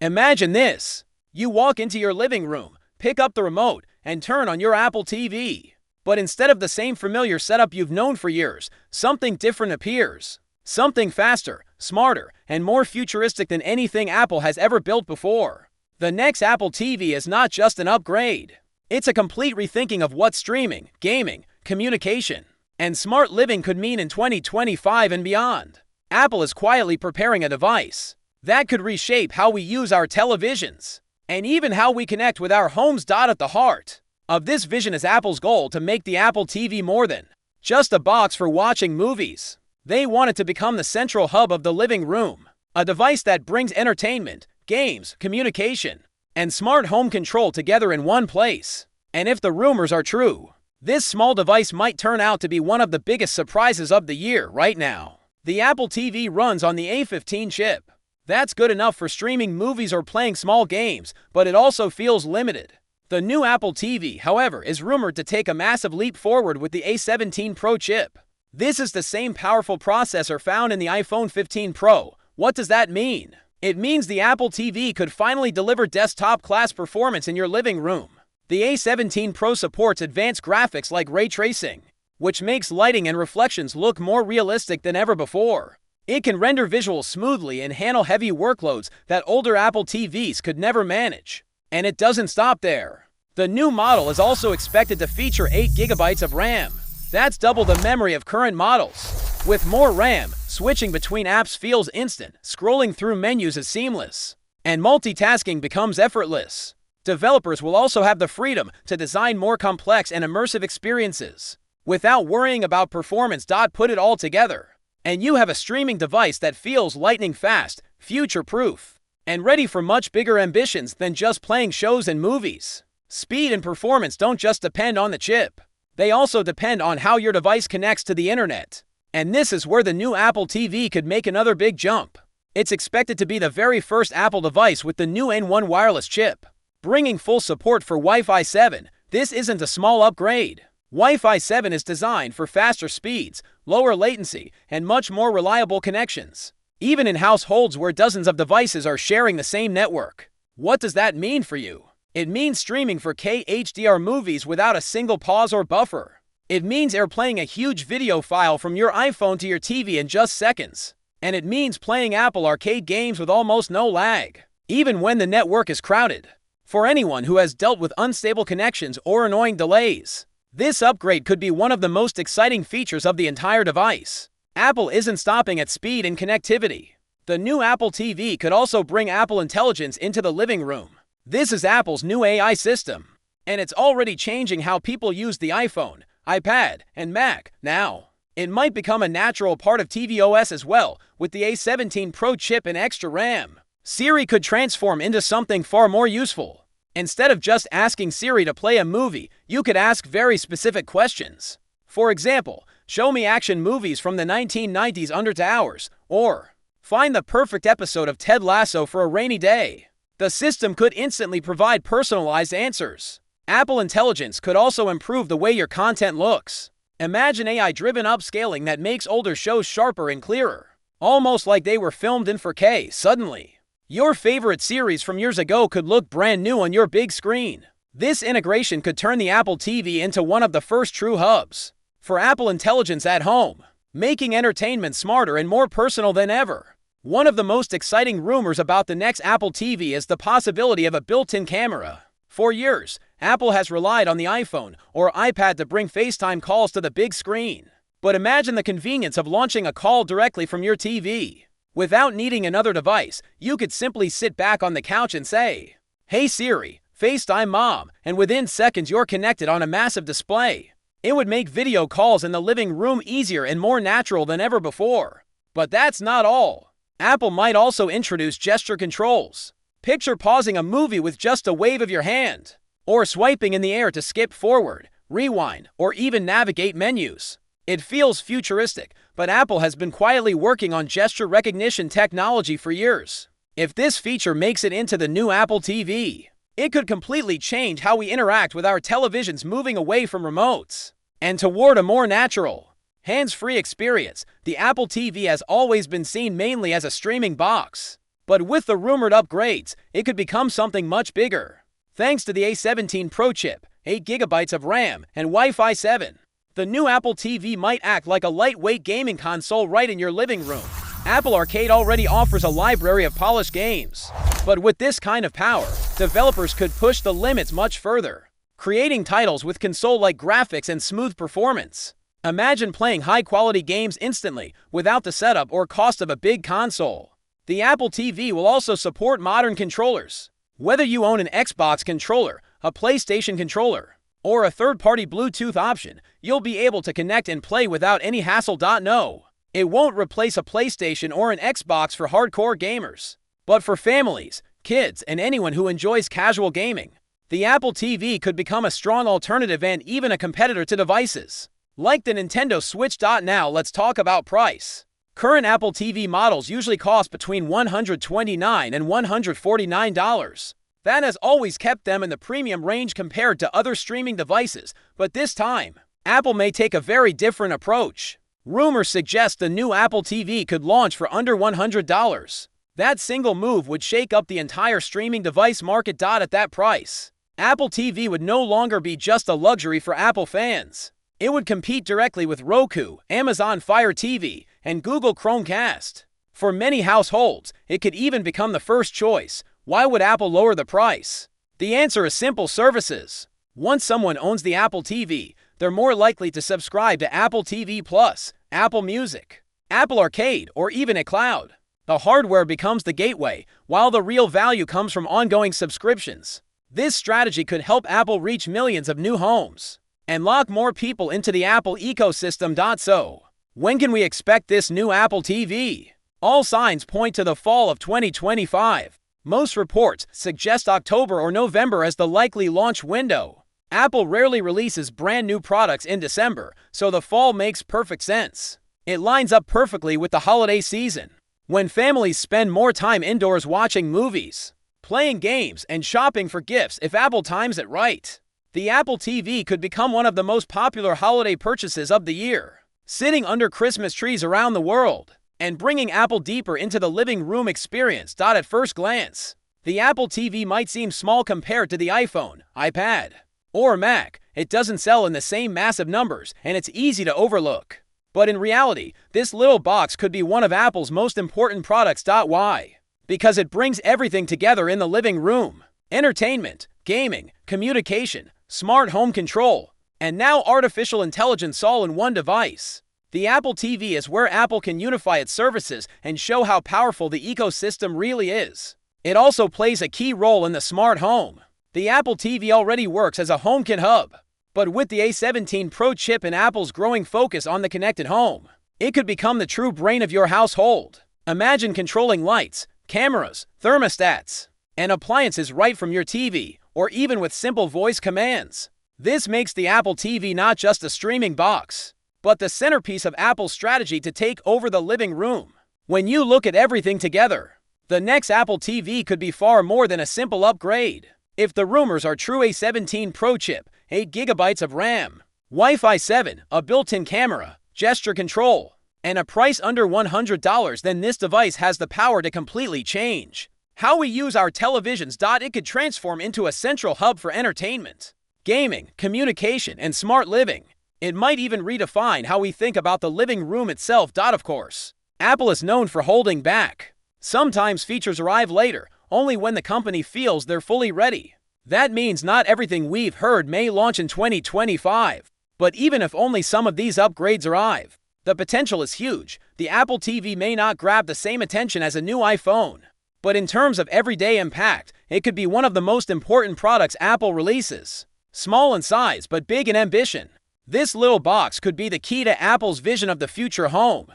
Imagine this. You walk into your living room, pick up the remote, and turn on your Apple TV. But instead of the same familiar setup you've known for years, something different appears. Something faster, smarter, and more futuristic than anything Apple has ever built before. The next Apple TV is not just an upgrade. It's a complete rethinking of what streaming, gaming, communication, and smart living could mean in 2025 and beyond. Apple is quietly preparing a device that could reshape how we use our televisions, and even how we connect with our homes. At the heart of this vision is Apple's goal to make the Apple TV more than just a box for watching movies. They want it to become the central hub of the living room, a device that brings entertainment, games, communication, and smart home control together in one place. And if the rumors are true, this small device might turn out to be one of the biggest surprises of the year right now. The Apple TV runs on the A17 chip. That's good enough for streaming movies or playing small games, but it also feels limited. The new Apple TV, however, is rumored to take a massive leap forward with the A17 Pro chip. This is the same powerful processor found in the iPhone 15 Pro. What does that mean? It means the Apple TV could finally deliver desktop-class performance in your living room. The A17 Pro supports advanced graphics like ray tracing, which makes lighting and reflections look more realistic than ever before. It can render visuals smoothly and handle heavy workloads that older Apple TVs could never manage. And it doesn't stop there. The new model is also expected to feature 8 GB of RAM. That's double the memory of current models. With more RAM, switching between apps feels instant, scrolling through menus is seamless, and multitasking becomes effortless. Developers will also have the freedom to design more complex and immersive experiences without worrying about performance. Put it all together, and you have a streaming device that feels lightning fast, future-proof, and ready for much bigger ambitions than just playing shows and movies. Speed and performance don't just depend on the chip. They also depend on how your device connects to the internet. And this is where the new Apple TV could make another big jump. It's expected to be the very first Apple device with the new N1 wireless chip, bringing full support for Wi-Fi 7. This isn't a small upgrade. Wi-Fi 7 is designed for faster speeds, lower latency, and much more reliable connections, even in households where dozens of devices are sharing the same network. What does that mean for you? It means streaming 4K HDR movies without a single pause or buffer. It means airplaying a huge video file from your iPhone to your TV in just seconds. And it means playing Apple Arcade games with almost no lag, even when the network is crowded. For anyone who has dealt with unstable connections or annoying delays, this upgrade could be one of the most exciting features of the entire device. Apple isn't stopping at speed and connectivity. The new Apple TV could also bring Apple Intelligence into the living room. This is Apple's new AI system, and it's already changing how people use the iPhone, iPad, and Mac. Now, it might become a natural part of tvOS as well, with the A17 Pro chip and extra RAM. Siri could transform into something far more useful. Instead of just asking Siri to play a movie, you could ask very specific questions. For example, show me action movies from the 1990s under 2 hours, or find the perfect episode of Ted Lasso for a rainy day. The system could instantly provide personalized answers. Apple Intelligence could also improve the way your content looks. Imagine AI-driven upscaling that makes older shows sharper and clearer, almost like they were filmed in 4K. Suddenly, your favorite series from years ago could look brand new on your big screen. This integration could turn the Apple TV into one of the first true hubs for Apple Intelligence at home, making entertainment smarter and more personal than ever. One of the most exciting rumors about the next Apple TV is the possibility of a built-in camera. For years, Apple has relied on the iPhone or iPad to bring FaceTime calls to the big screen. But imagine the convenience of launching a call directly from your TV. Without needing another device, you could simply sit back on the couch and say, "Hey Siri, FaceTime Mom," and within seconds you're connected on a massive display. It would make video calls in the living room easier and more natural than ever before. But that's not all. Apple might also introduce gesture controls. Picture pausing a movie with just a wave of your hand, or swiping in the air to skip forward, rewind, or even navigate menus. It feels futuristic, but Apple has been quietly working on gesture recognition technology for years. If this feature makes it into the new Apple TV, it could completely change how we interact with our televisions, moving away from remotes and toward a more natural, hands-free experience. The Apple TV has always been seen mainly as a streaming box, But with the rumored upgrades, it could become something much bigger. Thanks to the A17 Pro chip, 8 GB of RAM, and Wi-Fi 7, the new Apple TV might act like a lightweight gaming console right in your living room. Apple Arcade already offers a library of polished games. But with this kind of power, developers could push the limits much further, creating titles with console-like graphics and smooth performance. Imagine playing high-quality games instantly without the setup or cost of a big console. The Apple TV will also support modern controllers. Whether you own an Xbox controller, a PlayStation controller, or a third-party Bluetooth option, you'll be able to connect and play without any hassle. No, it won't replace a PlayStation or an Xbox for hardcore gamers. But for families, kids, and anyone who enjoys casual gaming, the Apple TV could become a strong alternative and even a competitor to devices like the Nintendo Switch. Now let's talk about price. Current Apple TV models usually cost between $129 and $149. That has always kept them in the premium range compared to other streaming devices, but this time, Apple may take a very different approach. Rumors suggest the new Apple TV could launch for under $100. That single move would shake up the entire streaming device market. At that price, Apple TV would no longer be just a luxury for Apple fans. It would compete directly with Roku, Amazon Fire TV, and Google Chromecast. For many households, it could even become the first choice. Why would Apple lower the price? The answer is simple: services. Once someone owns the Apple TV, they're more likely to subscribe to Apple TV Plus, Apple Music, Apple Arcade, or even iCloud. The hardware becomes the gateway, while the real value comes from ongoing subscriptions. This strategy could help Apple reach millions of new homes and lock more people into the Apple ecosystem. So, when can we expect this new Apple TV? All signs point to the fall of 2025. Most reports suggest October or November as the likely launch window. Apple rarely releases brand new products in December, so the fall makes perfect sense. It lines up perfectly with the holiday season, when families spend more time indoors watching movies, playing games, and shopping for gifts. If Apple times it right, the Apple TV could become one of the most popular holiday purchases of the year, sitting under Christmas trees around the world and bringing Apple deeper into the living room experience. At first glance, the Apple TV might seem small compared to the iPhone, iPad, or Mac. It doesn't sell in the same massive numbers, and it's easy to overlook. But in reality, this little box could be one of Apple's most important products. Why? Because it brings everything together in the living room: entertainment, gaming, communication, smart home control, and now artificial intelligence, all in one device. The Apple TV is where Apple can unify its services and show how powerful the ecosystem really is. It also plays a key role in the smart home. The Apple TV already works as a HomeKit hub, but with the A17 Pro chip and Apple's growing focus on the connected home, it could become the true brain of your household. Imagine controlling lights, cameras, thermostats, and appliances right from your TV, or even with simple voice commands. This makes the Apple TV not just a streaming box, but the centerpiece of Apple's strategy to take over the living room. When you look at everything together, the next Apple TV could be far more than a simple upgrade. If the rumors are true, A17 Pro chip, 8 GB of RAM, Wi-Fi 7, a built-in camera, gesture control, and a price under $100, then this device has the power to completely change how we use our televisions. It could transform into a central hub for entertainment, gaming, communication, and smart living. It might even redefine how we think about the living room itself. Of course, Apple is known for holding back. Sometimes features arrive later, only when the company feels they're fully ready. That means not everything we've heard may launch in 2025. But even if only some of these upgrades arrive, the potential is huge. The Apple TV may not grab the same attention as a new iPhone, but in terms of everyday impact, it could be one of the most important products Apple releases. Small in size, but big in ambition, this little box could be the key to Apple's vision of the future home.